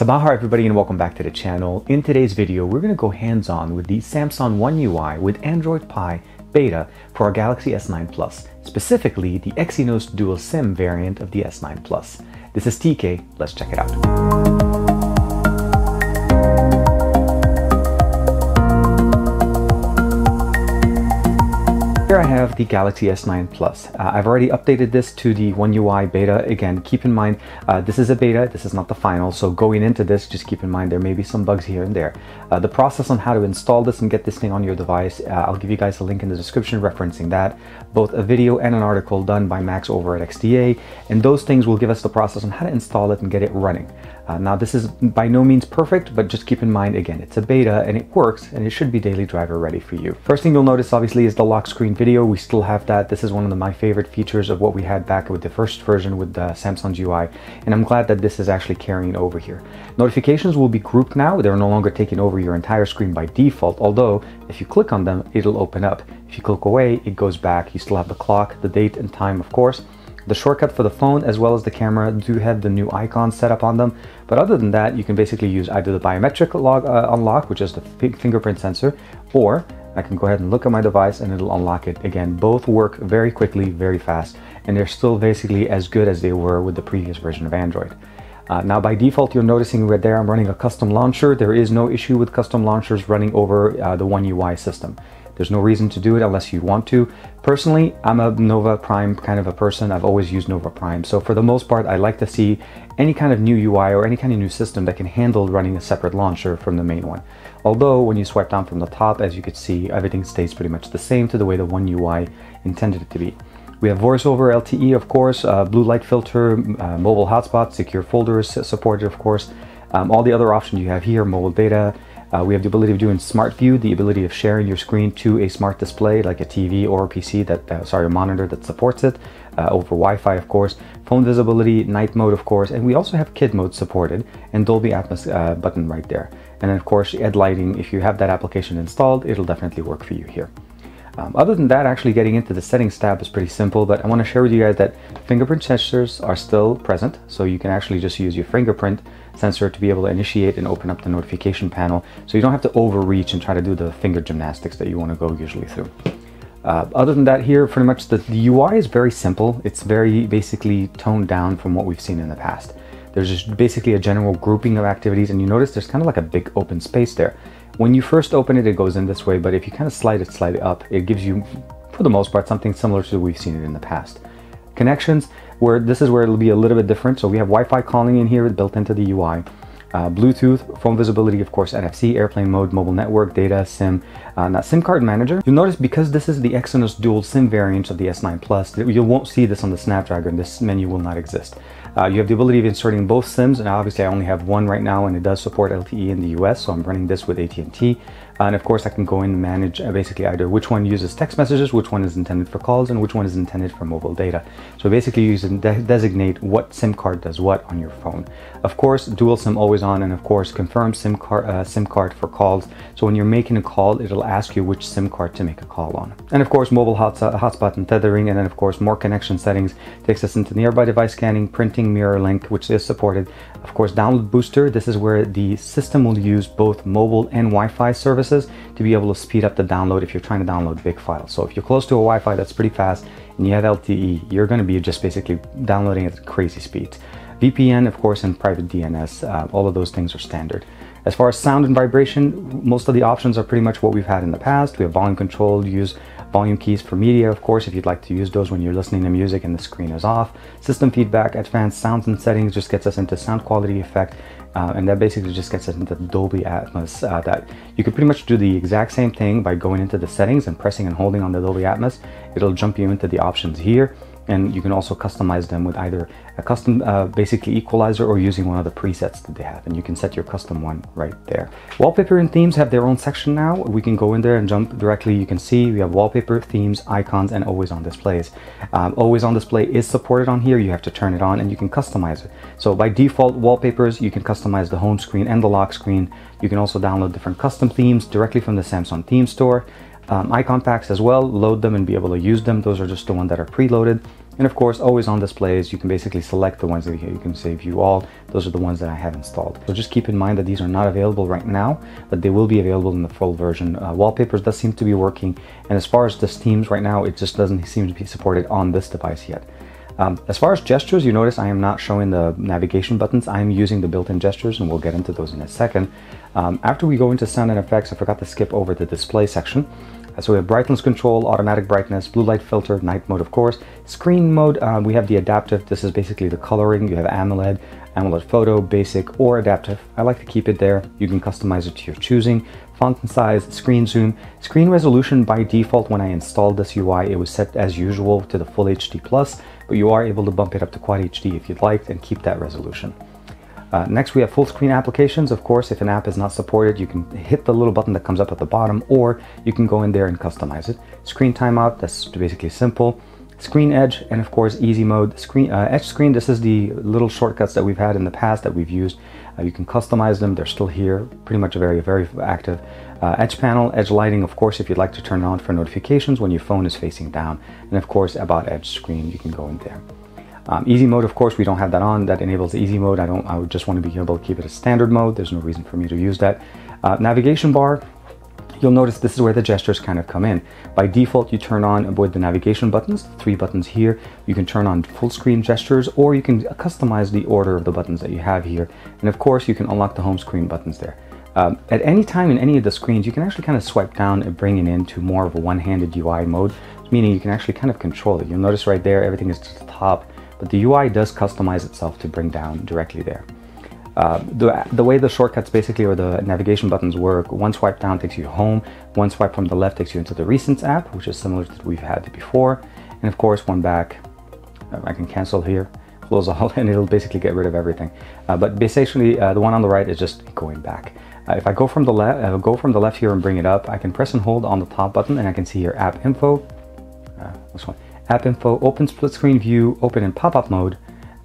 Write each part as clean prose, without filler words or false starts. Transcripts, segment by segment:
Sabaha everybody and welcome back to the channel. In today's video, we're going to go hands-on with the Samsung OneUI with Android Pie beta for our Galaxy S9 Plus, specifically the Exynos dual SIM variant of the S9 Plus. This is TK, let's check it out. Here I have the Galaxy S9 Plus. I've already updated this to the OneUI beta. Again, keep in mind, this is a beta, this is not the final, so going into this, just keep in mind there may be some bugs here and there. The process on how to install this and get this thing on your device, I'll give you guys a link in the description referencing that, both a video and an article done by Max over at XDA, and those things will give us the process on how to install it and get it running. Now this is by no means perfect, but just keep in mind, again, it's a beta and it works and it should be daily driver ready for you. First thing you'll notice obviously is the lock screen video. We still have that. This is one of my favorite features of what we had back with the first version with Samsung's UI, and I'm glad that this is actually carrying over here. Notifications will be grouped now. They're no longer taking over your entire screen by default, although if you click on them, it'll open up. If you click away, it goes back. You still have the clock, the date and time, of course. The shortcut for the phone as well as the camera do have the new icons set up on them, but other than that, you can basically use either the biometric unlock, which is the fingerprint sensor, or I can go ahead and look at my device and it'll unlock it. Again, both work very quickly, very fast, and they're still basically as good as they were with the previous version of Android. Now by default, you're noticing right there I'm running a custom launcher. There is no issue with custom launchers running over the OneUI system. There's no reason to do it unless you want to. Personally, I'm a Nova Prime kind of a person. I've always used Nova Prime. So for the most part, I like to see any kind of new UI or any kind of new system that can handle running a separate launcher from the main one. Although when you swipe down from the top, as you can see, everything stays pretty much the same to the way the OneUI intended it to be. We have voice over LTE, of course, blue light filter, mobile hotspot, secure folders supported, of course. All the other options you have here, mobile data. We have the ability of doing smart view, the ability of sharing your screen to a smart display like a TV or a PC a monitor that supports it, over Wi-Fi, of course, phone visibility, night mode, of course, and we also have kid mode supported and Dolby Atmos button right there. And then of course, Ed lighting, if you have that application installed, it'll definitely work for you here. Other than that, actually getting into the settings tab is pretty simple, but I want to share with you guys that fingerprint sensors are still present, so you can actually just use your fingerprint sensor to be able to initiate and open up the notification panel, so you don't have to overreach and try to do the finger gymnastics that you want to go usually through. Other than that here, pretty much the UI is very simple. It's very basically toned down from what we've seen in the past. There's just basically a general grouping of activities, and you notice there's kind of like a big open space there. When you first open it, it goes in this way, but if you kind of slide it up, it gives you, for the most part, something similar to we've seen it in the past. Connections, this is where it'll be a little bit different. So we have Wi-Fi calling in here built into the UI. Bluetooth, phone visibility, of course, NFC, airplane mode, mobile network, data, SIM, now SIM card manager. You'll notice because this is the Exynos dual SIM variant of the S9 Plus, you won't see this on the Snapdragon. This menu will not exist. You have the ability of inserting both SIMs, and obviously I only have one right now, and it does support LTE in the US, so I'm running this with AT&T. And of course I can go in and manage basically either which one uses text messages, which one is intended for calls, and which one is intended for mobile data. So basically you can designate what SIM card does what on your phone. Of course, dual SIM always on, and of course confirm SIM card for calls. So when you're making a call, it'll ask you which SIM card to make a call on. And of course mobile hotspot and tethering, and then of course more connection settings takes us into nearby device scanning, printing, mirror link, which is supported. Of course, download booster. This is where the system will use both mobile and Wi-Fi services to be able to speed up the download if you're trying to download big files. So if you're close to a Wi-Fi that's pretty fast and you have LTE, you're going to be just basically downloading at crazy speeds. VPN, of course, and private DNS, all of those things are standard. As far as sound and vibration, most of the options are pretty much what we've had in the past. We have volume control, use volume keys for media, of course, if you'd like to use those when you're listening to music and the screen is off. System feedback, advanced sounds and settings just gets us into sound quality effect, and that basically just gets us into Dolby Atmos. That you could pretty much do the exact same thing by going into the settings and pressing and holding on the Dolby Atmos. It'll jump you into the options here, and you can also customize them with either a custom basically equalizer or using one of the presets that they have, and you can set your custom one right there. Wallpaper and themes have their own section now. We can go in there and jump directly. You can see we have wallpaper, themes, icons, and always on displays. Always on display is supported on here. You have to turn it on and you can customize it. So by default, wallpapers, you can customize the home screen and the lock screen. You can also download different custom themes directly from the Samsung theme store. Icon packs as well, load them and be able to use them. Those are just the ones that are preloaded. And of course, always on displays, you can basically select the ones that you can say view all. Those are the ones that I have installed. So just keep in mind that these are not available right now, but they will be available in the full version. Wallpapers does seem to be working. And as far as the themes right now, it just doesn't seem to be supported on this device yet. As far as gestures, you notice I am not showing the navigation buttons. I'm using the built-in gestures, and we'll get into those in a second. After we go into sound and effects, I forgot to skip over the display section. So we have brightness control, automatic brightness, blue light filter, night mode of course. Screen mode, we have the adaptive. This is basically the coloring. You have AMOLED, AMOLED photo, basic, or adaptive. I like to keep it there. You can customize it to your choosing. Font size, screen zoom, screen resolution. By default, when I installed this UI, it was set as usual to the full HD+, but you are able to bump it up to Quad HD if you'd like and keep that resolution. Next, we have full screen applications. Of course, if an app is not supported, you can hit the little button that comes up at the bottom, or you can go in there and customize it. Screen timeout, that's basically simple. Screen edge, and of course, easy mode. Edge screen, this is the little shortcuts that we've had in the past that we've used. You can customize them. They're still here, pretty much very, very active. Edge panel, edge lighting, of course, if you'd like to turn it on for notifications when your phone is facing down. And of course, about edge screen, you can go in there. Easy mode, of course, we don't have that on. That enables easy mode. I would just want to be able to keep it as standard mode. There's no reason for me to use that. Navigation bar, you'll notice this is where the gestures kind of come in. By default, you turn on with the navigation buttons, 3 buttons here. You can turn on full screen gestures, or you can customize the order of the buttons that you have here. And of course, you can unlock the home screen buttons there. At any time in any of the screens, you can actually kind of swipe down and bring it into more of a one-handed UI mode, meaning you can actually kind of control it. You'll notice right there, everything is to the top, but the UI does customize itself to bring down directly there. The way the shortcuts basically, or the navigation buttons work, one swipe down takes you home, one swipe from the left takes you into the Recents app, which is similar to what we've had before, and of course one back, I can cancel here, close all, and it'll basically get rid of everything. But basically the one on the right is just going back. If I go from the left here and bring it up, I can press and hold on the top button, and I can see here app info, this one, app info, open split screen view, open in pop-up mode,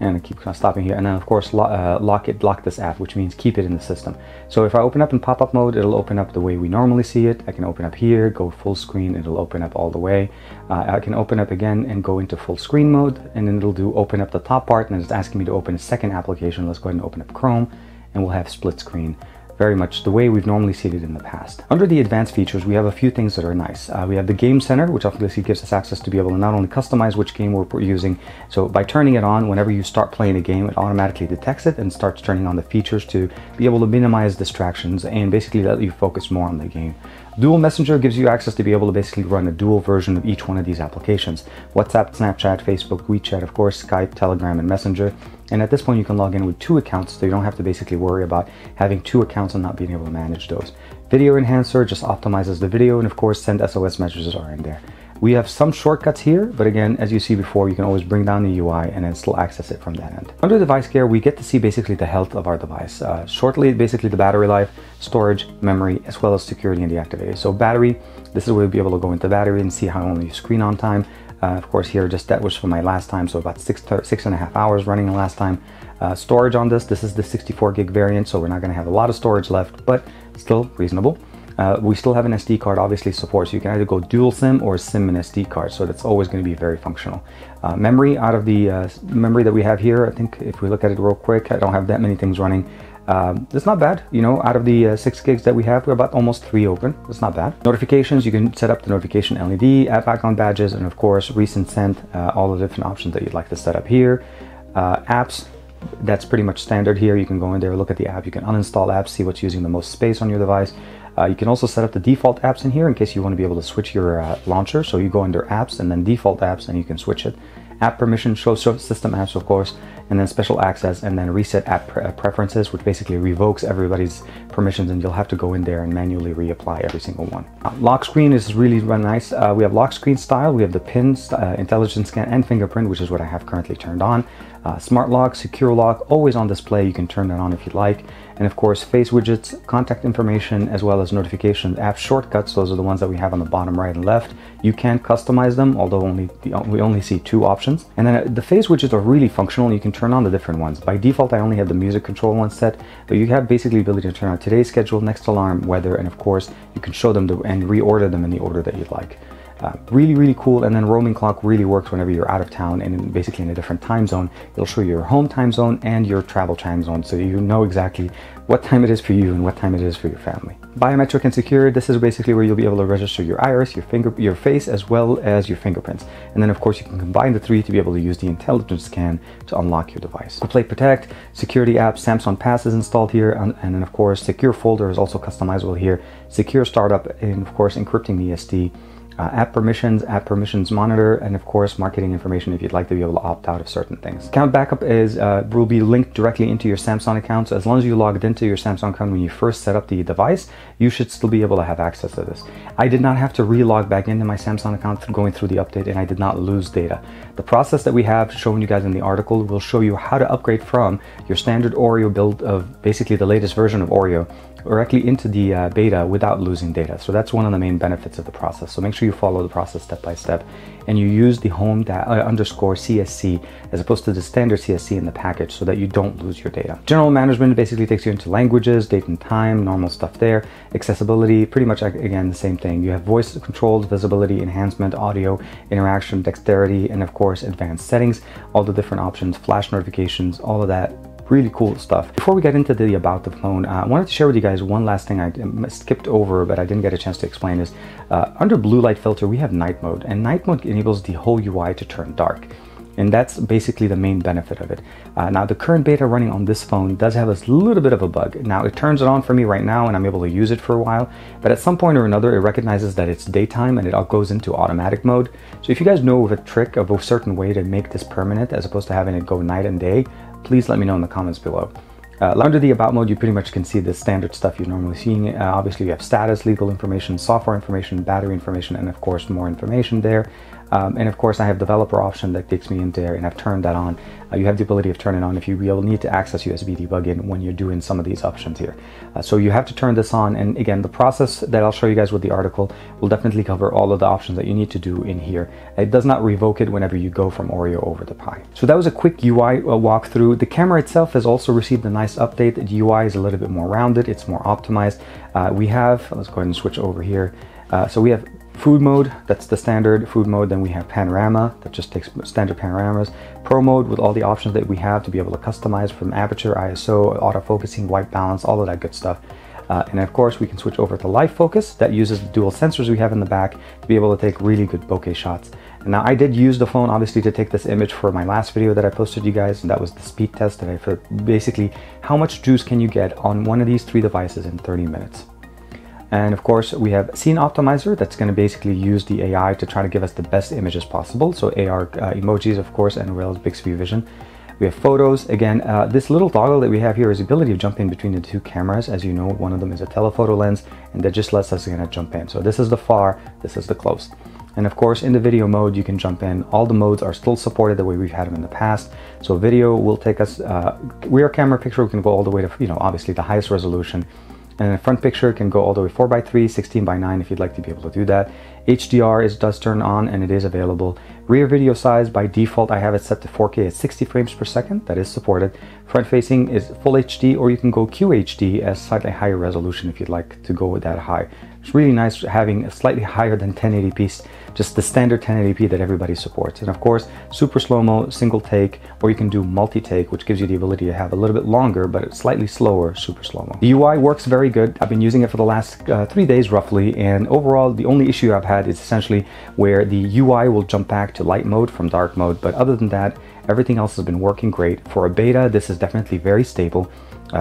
and I keep stopping here, and then of course lock this app, which means keep it in the system. So if I open up in pop-up mode, it'll open up the way we normally see it. I can open up here, go full screen, it'll open up all the way. I can open up again and go into full screen mode, and then it'll do open up the top part, and it's asking me to open a second application. Let's go ahead and open up Chrome, and we'll have split screen. Very much the way we've normally seen it in the past. Under the advanced features, we have a few things that are nice. We have the game center, which obviously gives us access to be able to not only customize which game we're using. So by turning it on, whenever you start playing a game, it automatically detects it and starts turning on the features to be able to minimize distractions and basically let you focus more on the game. Dual Messenger gives you access to be able to basically run a dual version of each one of these applications. WhatsApp, Snapchat, Facebook, WeChat, of course, Skype, Telegram, and Messenger. And at this point, you can log in with 2 accounts, so you don't have to basically worry about having 2 accounts and not being able to manage those. Video Enhancer just optimizes the video, and of course, Send SOS messages are in there. We have some shortcuts here, but again, as you see before, you can always bring down the UI and then still access it from that end. Under device care, we get to see basically the health of our device. Shortly, basically the battery life, storage, memory, as well as security and deactivated. So battery, this is where we'll be able to go into battery and see how long you screen on time. Of course here, just that was for my last time, so about 6.5 hours running the last time. Storage on this is the 64 gig variant, so we're not gonna have a lot of storage left, but still reasonable. We still have an SD card obviously support, so you can either go dual SIM or SIM and SD card, so that's always going to be very functional. Memory, out of the memory that we have here, I think if we look at it real quick, I don't have that many things running. It's not bad, you know, out of the 6 gigs that we have, we're about almost 3 open. It's not bad. Notifications, you can set up the notification LED, app icon badges, and of course recent sent, all the different options that you'd like to set up here. Apps, that's pretty much standard here. You can go in there, look at the app, you can uninstall apps, see what's using the most space on your device. You can also set up the default apps in here in case you want to be able to switch your launcher. So you go under apps and then default apps and you can switch it. App permission, show system apps of course, and then special access, and then reset app preferences, which basically revokes everybody's permissions, and you'll have to go in there and manually reapply every single one. Lock screen is really nice. We have lock screen style, we have the pins, intelligent scan, and fingerprint, which is what I have currently turned on. Smart lock, secure lock, always on display. You can turn that on if you'd like. And of course, face widgets, contact information, as well as notifications, app shortcuts. Those are the ones that we have on the bottom right and left. You can customize them, although we only see 2 options. And then the face widgets are really functional. You can turn on the different ones. By default, I only have the music control one set, but you have basically the ability to turn on today's schedule, next alarm, weather, and of course, you can show them and reorder them in the order that you'd like. Really cool. And then roaming clock really works whenever you're out of town and basically in a different time zone. It'll show you your home time zone and your travel time zone, so you know exactly what time it is for you and what time it is for your family. Biometric and secure, this is basically where you'll be able to register your iris, your face, as well as your fingerprints. And then of course you can combine the three to be able to use the intelligence scan to unlock your device. Play Protect, security app, Samsung Pass is installed here, and then of course secure folder is also customizable here. Secure startup, and of course encrypting the SD. App permissions monitor, and of course marketing information if you'd like to be able to opt out of certain things. Account backup is will be linked directly into your Samsung account, so as long as you logged into your Samsung account when you first set up the device, you should still be able to have access to this. I did not have to re-log back into my Samsung account going through the update, and I did not lose data. The process that we have shown you guys in the article will show you how to upgrade from your standard Oreo build of basically the latest version of Oreo directly into the beta without losing data. So that's one of the main benefits of the process. So make sure you follow the process step by step, and you use the home underscore CSC as opposed to the standard CSC in the package so that you don't lose your data. General management basically takes you into languages, date and time, normal stuff there. Accessibility, pretty much again the same thing. You have voice controls, visibility, enhancement, audio, interaction, dexterity, and of course advanced settings, all the different options, flash notifications, all of that. Really cool stuff. Before we get into the about the phone, I wanted to share with you guys one last thing I skipped over but I didn't get a chance to explain is under blue light filter we have night mode, and night mode enables the whole UI to turn dark, and that's basically the main benefit of it. Now the current beta running on this phone does have a little bit of a bug. Now it turns it on for me right now and I'm able to use it for a while, but at some point or another it recognizes that it's daytime and it all goes into automatic mode. So if you guys know of a trick of a certain way to make this permanent as opposed to having it go night and day, please let me know in the comments below. Under the about mode, you pretty much can see the standard stuff you're normally seeing. Obviously you have status, legal information, software information, battery information, and of course more information there. And of course I have developer option that takes me in there, and I've turned that on. You have the ability of turning on if you will need to access USB debugging when you're doing some of these options here. So you have to turn this on, and again the process that I'll show you guys with the article will definitely cover all of the options that you need to do in here. It does not revoke it whenever you go from Oreo over to Pi. So that was a quick UI walkthrough. The camera itself has also received a nice update. The UI is a little bit more rounded, it's more optimized. Let's go ahead and switch over here. So we have food mode, that's the standard food mode. Then we have panorama, that just takes standard panoramas. Pro mode with all the options that we have to be able to customize from aperture, ISO, autofocusing, white balance, all of that good stuff. And of course we can switch over to live focus. That uses the dual sensors we have in the back to be able to take really good bokeh shots. And now I did use the phone obviously to take this image for my last video that I posted you guys, and that was the speed test that for basically how much juice can you get on one of these three devices in 30 minutes. And of course we have Scene Optimizer that's going to basically use the AI to try to give us the best images possible. So AR emojis of course, and as well as Bixby Vision. We have photos. Again, this little toggle that we have here is the ability to jump in between the two cameras. As you know, one of them is a telephoto lens, and that just lets us jump in. So this is the far, this is the close. And of course in the video mode you can jump in. All the modes are still supported the way we've had them in the past. So video will take us, rear camera picture we can go all the way to, obviously the highest resolution. And the front picture can go all the way 4:3, 16:9 if you'd like to be able to do that. HDR does turn on and it is available. Rear video size by default I have it set to 4K at 60 frames per second. That is supported. Front facing is full HD, or you can go QHD as slightly higher resolution if you'd like to go with that high. It's really nice having a slightly higher than 1080p, just the standard 1080p that everybody supports. And of course super slow-mo, single take, or you can do multi-take, which gives you the ability to have a little bit longer but slightly slower super slow-mo. The UI works very good. I've been using it for the last 3 days roughly, and overall the only issue I've had is essentially where the UI will jump back to light mode from dark mode, but other than that everything else has been working great. For a beta this is definitely very stable.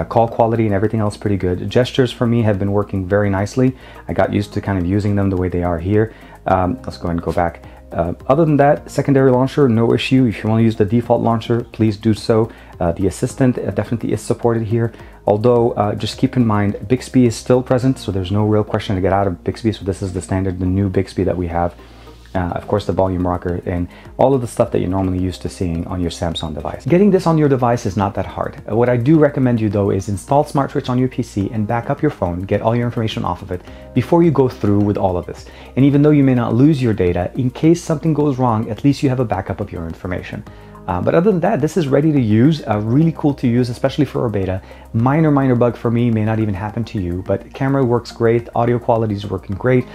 Call quality and everything else pretty good. Gestures for me have been working very nicely. I got used to kind of using them the way they are here. Let's go ahead and go back. Other than that, secondary launcher, no issue. If you want to use the default launcher, please do so. The assistant definitely is supported here. Although, just keep in mind, Bixby is still present, so there's no real question to get out of Bixby. So this is the standard, the new Bixby that we have. Of course the volume rocker and all of the stuff that you're normally used to seeing on your Samsung device. Getting this on your device is not that hard. What I do recommend you though is install Smart Switch on your PC and back up your phone, get all your information off of it before you go through with all of this. And even though you may not lose your data, in case something goes wrong, at least you have a backup of your information. But other than that, this is ready to use, really cool to use, especially for a beta. Minor bug for me, may not even happen to you, but camera works great, audio quality is working great,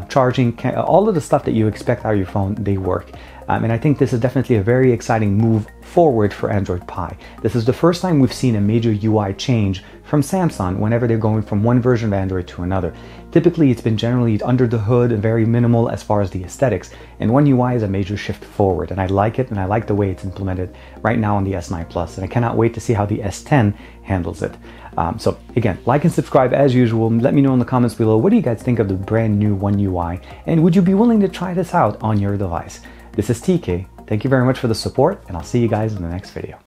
charging, all of the stuff that you expect out of your phone, they work. And I think this is definitely a very exciting move forward for Android Pie. This is the first time we've seen a major UI change from Samsung whenever they're going from one version of Android to another. Typically, it's been generally under the hood and very minimal as far as the aesthetics, and OneUI is a major shift forward, and I like it, and I like the way it's implemented right now on the S9 Plus, and I cannot wait to see how the S10 handles it. So again, like and subscribe as usual. Let me know in the comments below, what do you guys think of the brand new OneUI, and would you be willing to try this out on your device? This is TK. Thank you very much for the support, and I'll see you guys in the next video.